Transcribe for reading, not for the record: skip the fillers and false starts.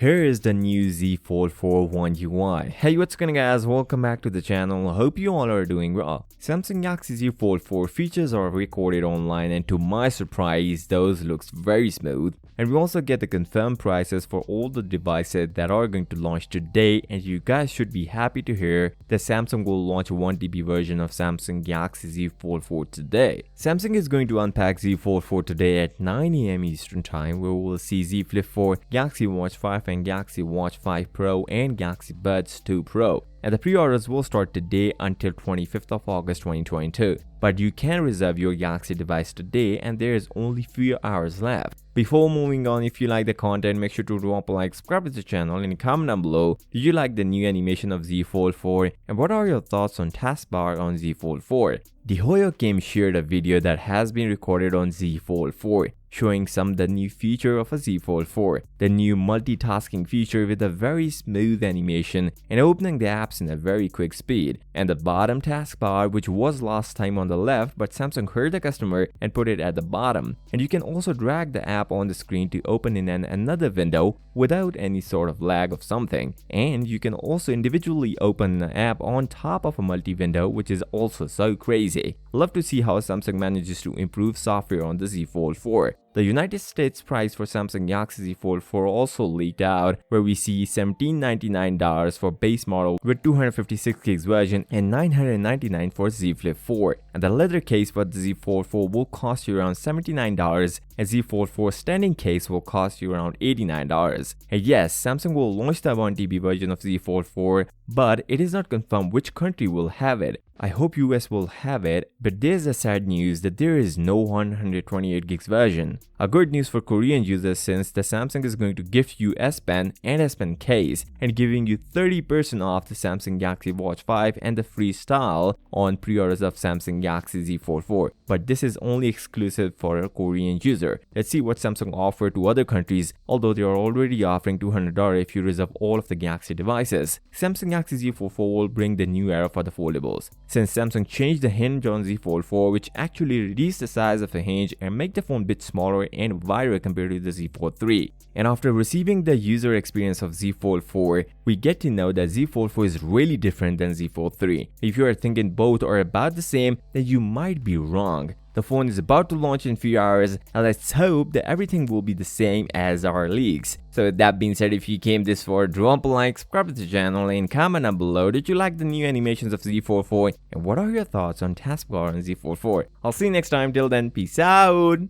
Here is the new Z Fold 4 One UI. Hey, what's going on guys, welcome back to the channel. Hope you all are doing well. Samsung Galaxy Z Fold 4 features are recorded online, and to my surprise those looks very smooth. And we also get the confirmed prices for all the devices that are going to launch today, and you guys should be happy to hear that Samsung will launch a 1TB version of Samsung Galaxy Z Fold 4 today. Samsung is going to unpack Z Fold 4 today at 9 AM Eastern Time, where we will see Z Flip 4, Galaxy Watch 5 and Galaxy Watch 5 Pro and Galaxy Buds 2 Pro. And the pre-orders will start today until 25th of August 2022. But you can reserve your Galaxy device today, and there is only few hours left. Before moving on, if you like the content, make sure to drop a like, subscribe to the channel, and comment down below. Did you like the new animation of Z Fold 4? And what are your thoughts on taskbar on Z Fold 4? DKHD Game shared a video that has been recorded on Z Fold 4, showing some of the new feature of a Z Fold 4. The new multitasking feature with a very smooth animation and opening the apps in a very quick speed. And the bottom taskbar, which was last time on the left, but Samsung heard the customer and put it at the bottom. And you can also drag the app on the screen to open in another window without any sort of lag of something. And you can also individually open an app on top of a multi-window, which is also so crazy. Love to see how Samsung manages to improve software on the Z Fold 4. The United States price for Samsung Galaxy Z Fold 4 also leaked out, where we see $1799 for base model with 256GB version and $999 for Z Flip 4. And the leather case for the Z Fold 4 will cost you around $79, and Z Fold 4 standing case will cost you around $89. And yes, Samsung will launch the 1TB version of Z Fold 4, but it is not confirmed which country will have it. I hope US will have it, but there's a sad news that there is no 128GB version. A good news for Korean users, since the Samsung is going to gift you S Pen and S Pen case and giving you 30% off the Samsung Galaxy Watch 5 and the free style on pre-orders of Samsung Galaxy Z Fold 4. But this is only exclusive for a Korean user. Let's see what Samsung offer to other countries, although they are already offering $200 if you reserve all of the Galaxy devices. Samsung Galaxy Z Fold 4 will bring the new era for the foldables, since Samsung changed the hinge on Z Fold 4, which actually reduced the size of the hinge and make the phone a bit smaller and wider compared to the Z Fold 3. And after receiving the user experience of Z Fold 4, we get to know that Z Fold 4 is really different than Z Fold 3. If you are thinking both are about the same, then you might be wrong. The phone is about to launch in few hours, and let's hope that everything will be the same as our leaks. So with that being said, if you came this far, drop a like, subscribe to the channel, and comment down below. Did you like the new animations of Z Fold 4? And what are your thoughts on taskbar on Z Fold 4? I'll see you next time. Till then, peace out.